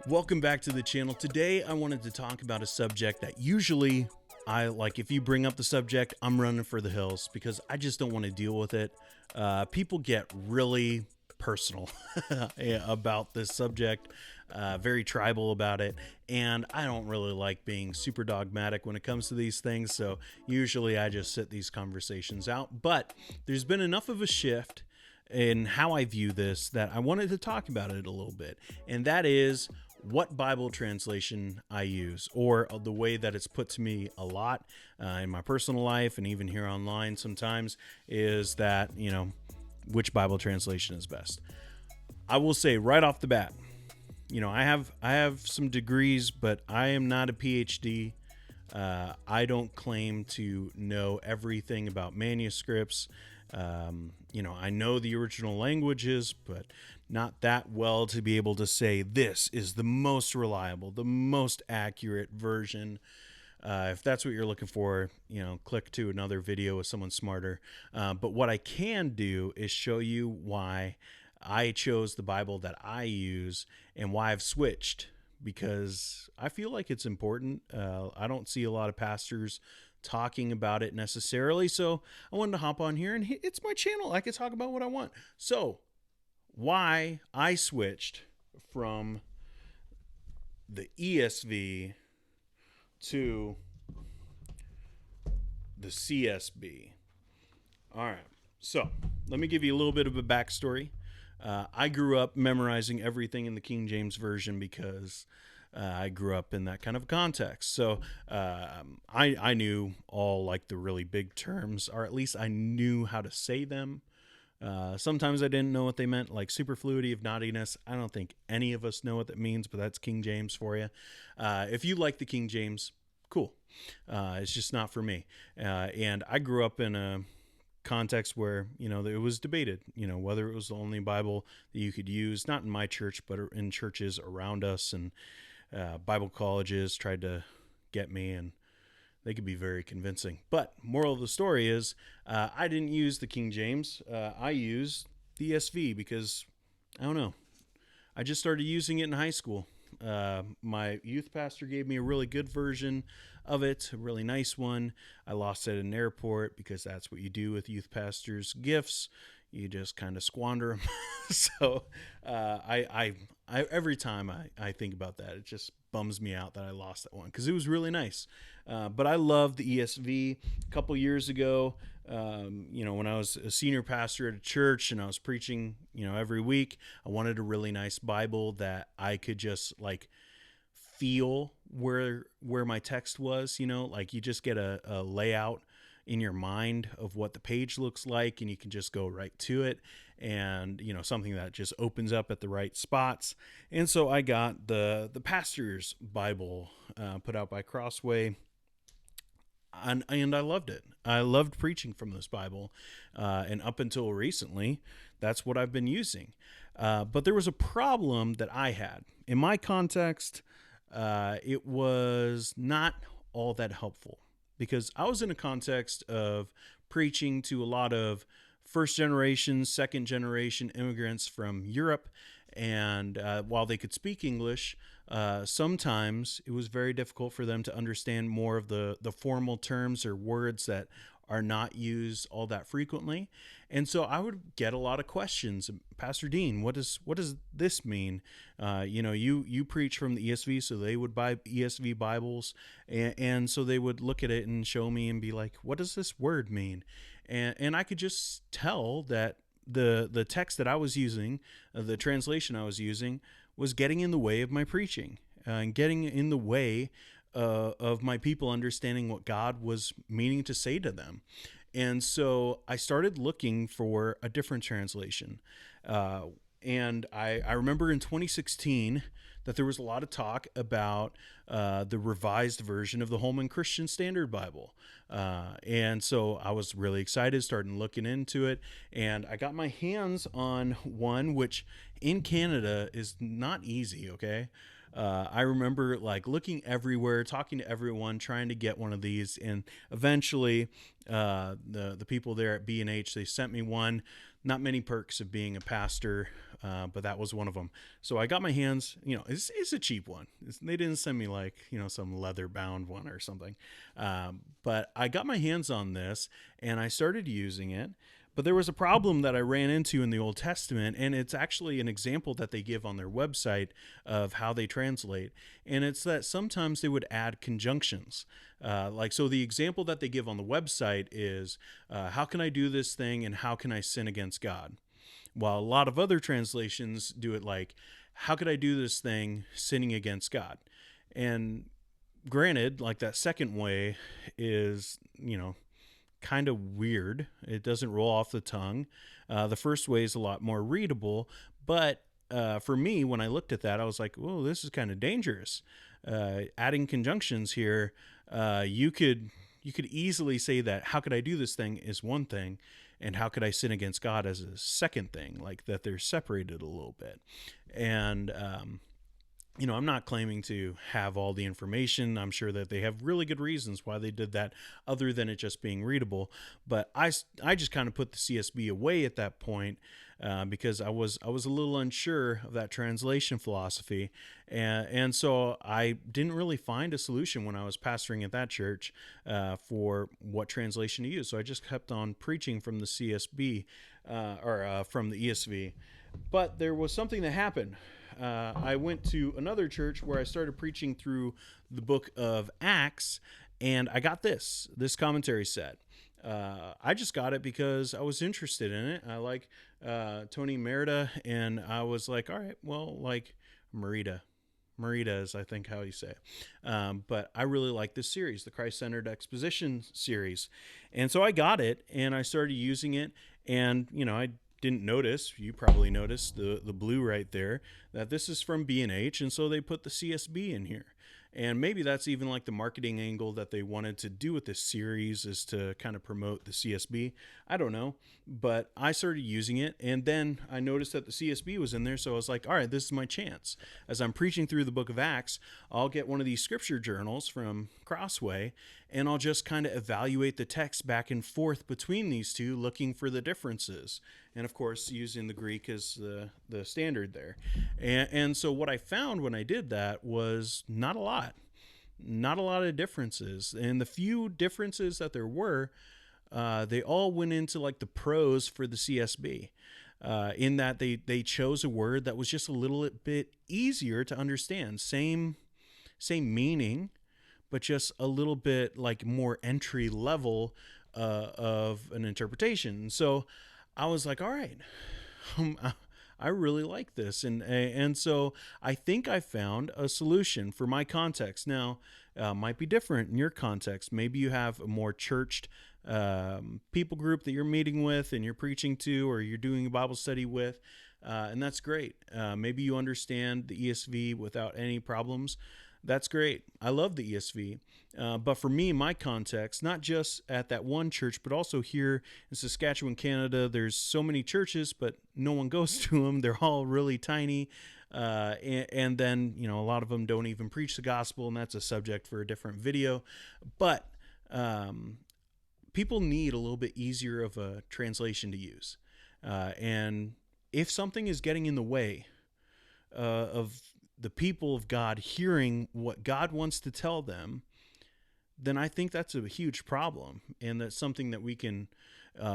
Welcome back to the channel. Today I wanted to talk about a subject that usually I like. If you bring up the subject, I'm running for the hills because I just don't want to deal with it. People get really personal about this subject, very tribal about it, and I don't really like being super dogmatic when it comes to these things, so usually I just sit these conversations out. But there's been enough of a shift in how I view this that I wanted to talk about it a little bit, and that is what Bible translation I use, or the way that it's put to me a lot in my personal life and even here online sometimes, is that, which Bible translation is best. I will say right off the bat, I have some degrees, but I am not a PhD. I don't claim to know everything about manuscripts. I know the original languages, but not that well to be able to say this is the most reliable, the most accurate version. If that's what you're looking for, click to another video with someone smarter. But what I can do is show you why I chose the Bible that I use and why I've switched, because I feel like it's important. I don't see a lot of pastors talking about it necessarily, so I wanted to hop on here, and it's my channel. I can talk about what I want. So why I switched from the ESV to the CSB. All right, so let me give you a little bit of a backstory. I grew up memorizing everything in the King James Version because I grew up in that kind of context. So I knew all like the really big terms, or at least I knew how to say them. Sometimes I didn't know what they meant, like superfluity of naughtiness. I don't think any of us know what that means, but that's King James for you. If you like the King James, cool. It's just not for me. And I grew up in a context where, it was debated, whether it was the only Bible that you could use, not in my church, but in churches around us. And Bible colleges tried to get me, and they could be very convincing. But moral of the story is I didn't use the King James. I used the ESV because, I don't know, I just started using it in high school. My youth pastor gave me a really good version of it, a really nice one. I lost it at an airport because that's what you do with youth pastors' gifts. You just kind of squander them. So I every time I think about that, it just bums me out that I lost that one because it was really nice. But I loved the ESV. A couple years ago, when I was a senior pastor at a church and I was preaching, every week, I wanted a really nice Bible that I could just like feel where my text was, like you just get a layout in your mind of what the page looks like, and you can just go right to it, and something that just opens up at the right spots. And so I got the pastor's Bible put out by Crossway, and I loved it. I loved preaching from this Bible, and up until recently, that's what I've been using. But there was a problem that I had in my context. It was not all that helpful, because I was in a context of preaching to a lot of first generation, second generation immigrants from Europe. And while they could speak English, sometimes it was very difficult for them to understand more of the formal terms or words that are not used all that frequently. And so I would get a lot of questions. Pastor Dean, what does this mean? You preach from the ESV, so they would buy ESV Bibles, and so they would look at it and show me and be like, what does this word mean? And I could just tell that the text that I was using, the translation I was using, was getting in the way of my preaching, and getting in the way of my people understanding what God was meaning to say to them. And so I started looking for a different translation. And I remember in 2016 that there was a lot of talk about the revised version of the Holman Christian Standard Bible. And so I was really excited, started looking into it, and I got my hands on one, which in Canada is not easy, okay? I remember like looking everywhere, talking to everyone, trying to get one of these, and eventually the people there at B&H, they sent me one not many perks of being a pastor, but that was one of them. So I got my hands, it's a cheap one. They didn't send me like, some leather bound one or something. But I got my hands on this and I started using it. But there was a problem that I ran into in the Old Testament, and it's actually an example that they give on their website of how they translate. And it's that sometimes they would add conjunctions. So the example that they give on the website is, how can I do this thing and how can I sin against God? While a lot of other translations do it like, how could I do this thing sinning against God? And granted, like that second way is, kind of weird. It doesn't roll off the tongue. The first way is a lot more readable, but for me, when I looked at that, I was like, "Whoa, this is kind of dangerous." Adding conjunctions here, you could easily say that "how could I do this thing" is one thing, and "how could I sin against God" as a second thing, like that they're separated a little bit, and I'm not claiming to have all the information. I'm sure that they have really good reasons why they did that other than it just being readable. But I just kind of put the CSB away at that point because I was a little unsure of that translation philosophy. And so I didn't really find a solution when I was pastoring at that church for what translation to use. So I just kept on preaching from the CSB or from the ESV. But there was something that happened. I went to another church where I started preaching through the book of Acts, and I got this commentary set. I just got it because I was interested in it. I like Tony Merida, and I was like, all right, well, like Merida is, I think, how you say it. But I really like this series, the Christ-Centered Exposition series. And so I got it, and I started using it, and, I didn't notice, you probably noticed the blue right there, that this is from B&H, and so they put the CSB in here. And maybe that's even like the marketing angle that they wanted to do with this series, is to kind of promote the CSB. I don't know, but I started using it, and then I noticed that the CSB was in there, so I was like, all right, this is my chance. As I'm preaching through the book of Acts, I'll get one of these scripture journals from Crossway, and I'll just kind of evaluate the text back and forth between these two, looking for the differences. And of course, using the Greek as the standard there. And so what I found when I did that was not a lot of differences. And the few differences that there were, they all went into like the pros for the CSB. In that they chose a word that was just a little bit easier to understand. Same meaning, but just a little bit like more entry level of an interpretation. So I was like, all right, I really like this. And so I think I found a solution for my context. Now, might be different in your context. Maybe you have a more churched people group that you're meeting with and you're preaching to, or you're doing a Bible study with, and that's great. Maybe you understand the ESV without any problems. That's great. I love the ESV. But for me, my context, not just at that one church, but also here in Saskatchewan, Canada, there's so many churches, but no one goes to them. They're all really tiny. And then, a lot of them don't even preach the gospel, and that's a subject for a different video. But people need a little bit easier of a translation to use. And if something is getting in the way of the people of God hearing what God wants to tell them, then I think that's a huge problem, and that's something that we can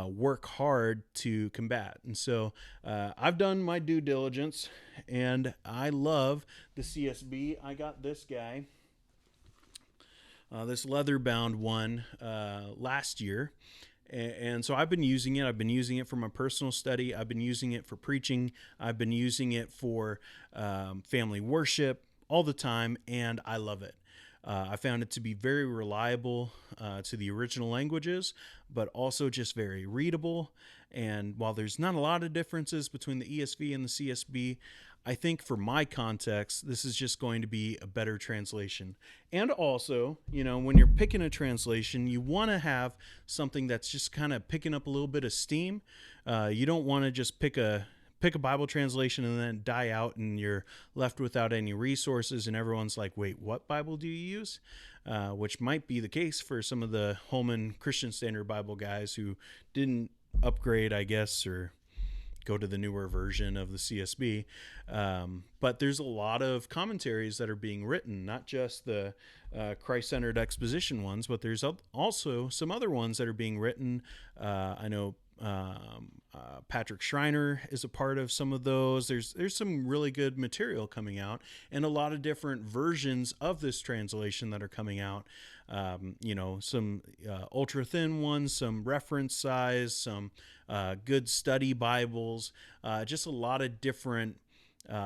work hard to combat. And so I've done my due diligence, and I love the CSB. I got this guy, this leather-bound one, last year. And so I've been using it. I've been using it for my personal study. I've been using it for preaching. I've been using it for family worship all the time, and I love it. I found it to be very reliable to the original languages, but also just very readable. And while there's not a lot of differences between the ESV and the CSB, I think for my context, this is just going to be a better translation. And also, when you're picking a translation, you want to have something that's just kind of picking up a little bit of steam. You don't want to just pick a Bible translation and then die out and you're left without any resources and everyone's like, wait, what Bible do you use? Which might be the case for some of the Holman Christian Standard Bible guys who didn't upgrade, I guess, or go to the newer version of the CSB. But there's a lot of commentaries that are being written, not just the Christ-centered exposition ones, but there's also some other ones that are being written. I know Patrick Schreiner is a part of some of those. There's some really good material coming out, and a lot of different versions of this translation that are coming out. Some ultra thin ones, some reference size, some good study Bibles, just a lot of different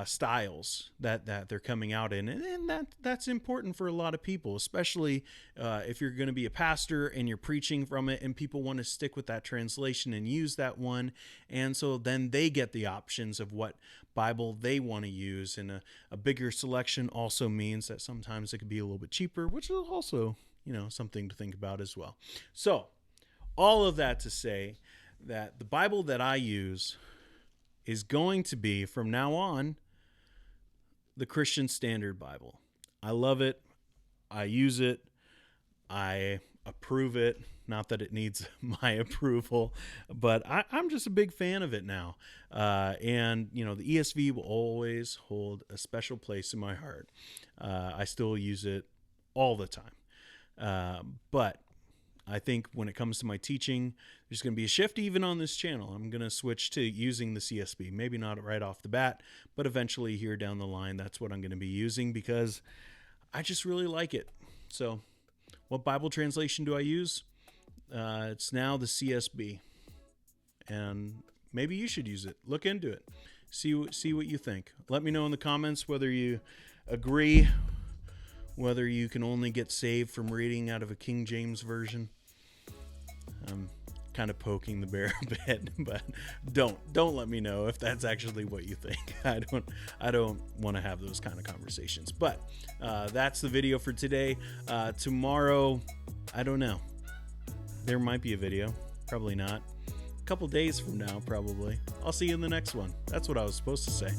styles that they're coming out in, and that's important for a lot of people, especially if you're going to be a pastor and you're preaching from it, and people want to stick with that translation and use that one, and so then they get the options of what Bible they want to use, and a bigger selection also means that sometimes it could be a little bit cheaper, which is also something to think about as well. So all of that to say that the Bible that I use is going to be, from now on, the Christian Standard Bible. I love it. I use it. I approve it. Not that it needs my approval, but I'm just a big fan of it now. And the ESV will always hold a special place in my heart. I still use it all the time. But I think when it comes to my teaching, there's going to be a shift even on this channel. I'm going to switch to using the CSB. Maybe not right off the bat, but eventually here down the line, that's what I'm going to be using because I just really like it. So what Bible translation do I use? It's now the CSB. And maybe you should use it. Look into it. See what you think. Let me know in the comments whether you agree, whether you can only get saved from reading out of a King James version. I'm kind of poking the bear a bit, but don't let me know if that's actually what you think. I don't want to have those kind of conversations. But that's the video for today. Tomorrow, I don't know. There might be a video. Probably not. A couple days from now, probably. I'll see you in the next one. That's what I was supposed to say.